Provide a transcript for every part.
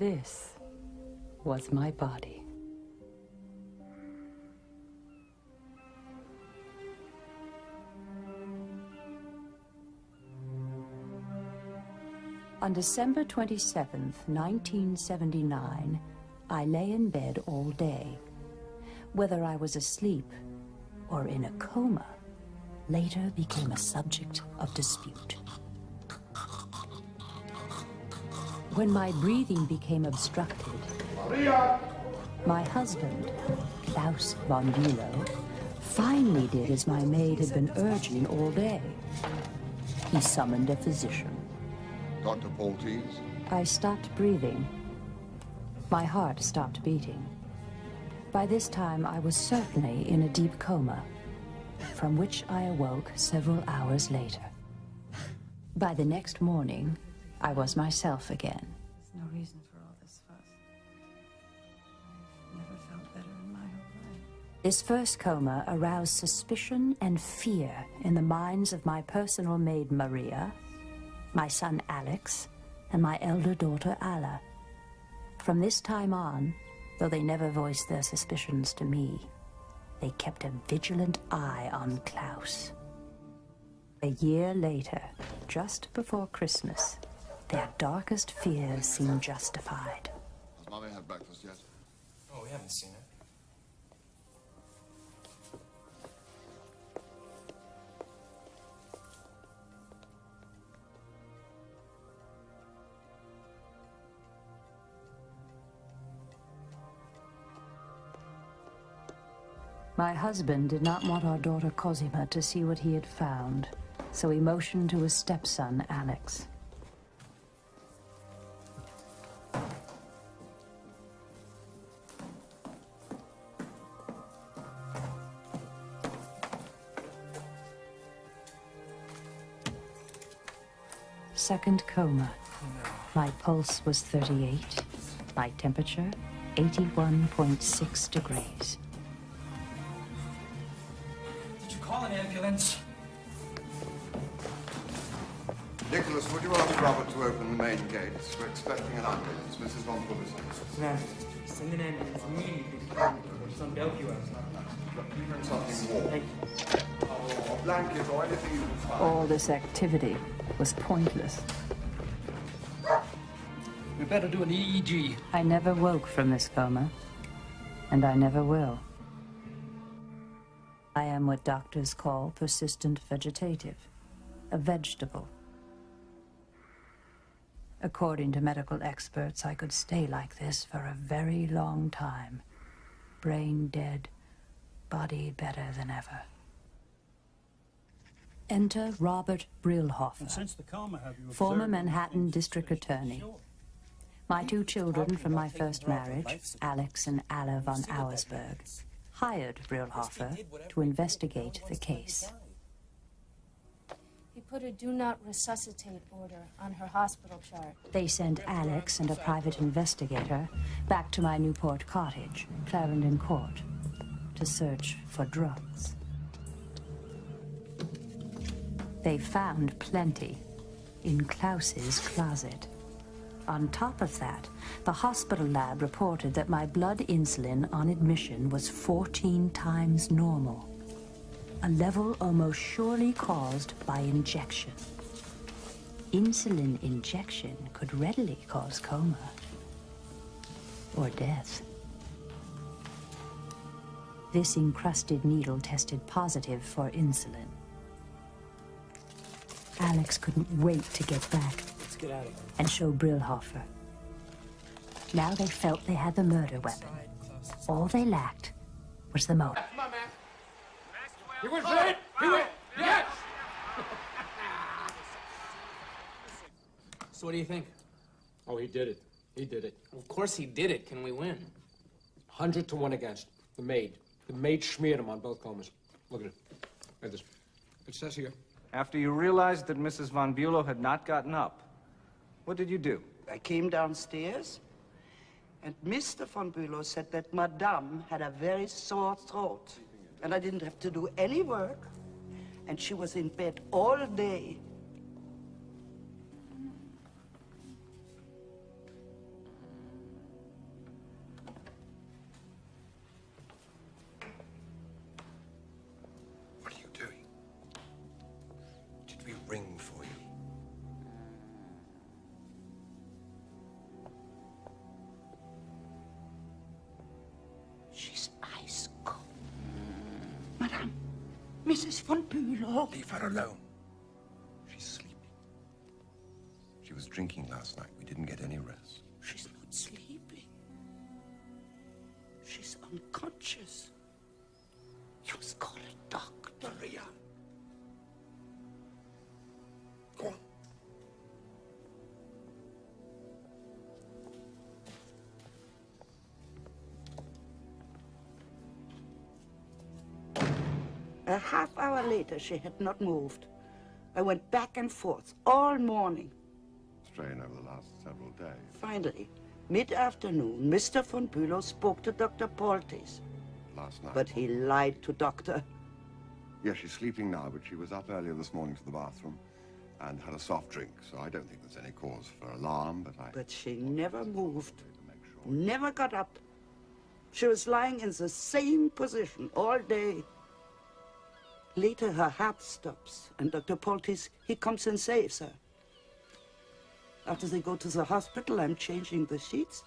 This was my body. On December 27th, 1979, I lay in bed all day. Whether I was asleep or in a coma later became a subject of dispute. When my breathing became obstructed, my husband, Claus Von Bulow, finally did as my maid had been urging all day. He summoned a physician. Dr. Poltees? I stopped breathing. My heart stopped beating. By this time, I was certainly in a deep coma, from which I awoke several hours later. By the next morning, I was myself again. There's no reason for all this fuss. I've never felt better in my whole life. This first coma aroused suspicion and fear in the minds of my personal maid Maria, my son Alex, and my elder daughter Alla. From this time on, though they never voiced their suspicions to me, they kept a vigilant eye on Claus. A year later, just before Christmas, their darkest fears seemed justified. Has Mommy had breakfast yet? Oh, we haven't seen it. My husband did not want our daughter Cosima to see what he had found, so he motioned to his stepson, Alex. Second coma. My pulse was 38. My temperature, 81.6 degrees. Call an ambulance. Nicholas, would you ask Robert to open the main gates? We're expecting an ambulance. Mrs. Von Bulow. Send an ambulance immediately. Or some help you out. Even something warm. Thank you. Or a blanket or anything you can find. All this activity was pointless. We better do an EEG. I never woke from this coma, and I never will. I am what doctors call persistent vegetative, a vegetable. According to medical experts, I could stay like this for a very long time. Brain dead, body better than ever. Enter Robert Brillhofer, Since the coma, have you former observed Manhattan anything district attorney. sure? My two children from my first marriage, Alex and Alla von Auersberg, hired Brillhofer to investigate the case. He put a do not resuscitate order on her hospital chart. They sent Alex and a private investigator back to my Newport cottage, Clarendon Court, to search for drugs. They found plenty in Klaus's closet. On top of that, the hospital lab reported that my blood insulin on admission was 14 times normal, a level almost surely caused by injection. Insulin injection could readily cause coma or death. This encrusted needle tested positive for insulin. Alex couldn't wait to get back Get out of here. and show Brillhofer. Now they felt they had the murder weapon. All they lacked was the motive. He was right. He went. Yes. So what do you think? Oh, he did it. He did it. Of course he did it. Can we win? 100 to 1 against. The maid. The maid smeared him on both comas. Look at it. Look at this. It says here. After you realized that Mrs. Von Bulow had not gotten up, what did you do? I came downstairs, and Mr. Von Bulow said that Madame had a very sore throat, and I didn't have to do any work, and she was in bed all day. Mrs. Von Bulow. Leave her alone. She's sleeping. She was drinking last night. We didn't get any rest. She's not sleeping. She's unconscious. You must call a doctor. Maria. Go on. A half hour later, she had not moved. I went back and forth all morning. Strain over the last several days. Finally, mid-afternoon, Mr. Von Bulow spoke to Dr. Poltes. Last night. But he lied to Doctor. Yes, she's sleeping now, but she was up earlier this morning to the bathroom and had a soft drink, so I don't think there's any cause for alarm, But she never moved, never got up. She was lying in the same position all day. Later, her heart stops, and Dr. Poltes, he comes and saves her. After they go to the hospital, I'm changing the sheets.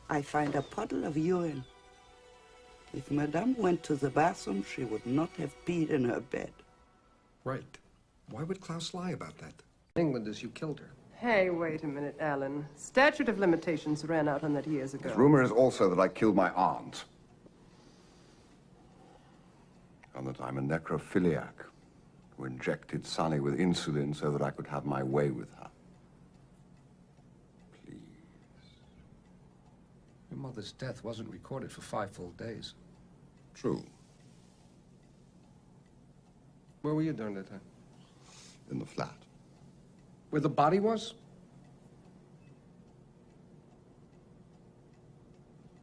I find a puddle of urine. If Madame went to the bathroom, she would not have peed in her bed. Right. Why would Klaus lie about that? England as you killed her. Hey, wait a minute, Alan. Statute of limitations ran out on that years ago. The rumor is also that I killed my aunt. And that I'm a necrophiliac who injected Sonny with insulin so that I could have my way with her. Please. Your mother's death wasn't recorded for 5 full days. True. Where were you during that time? In the flat. Where the body was?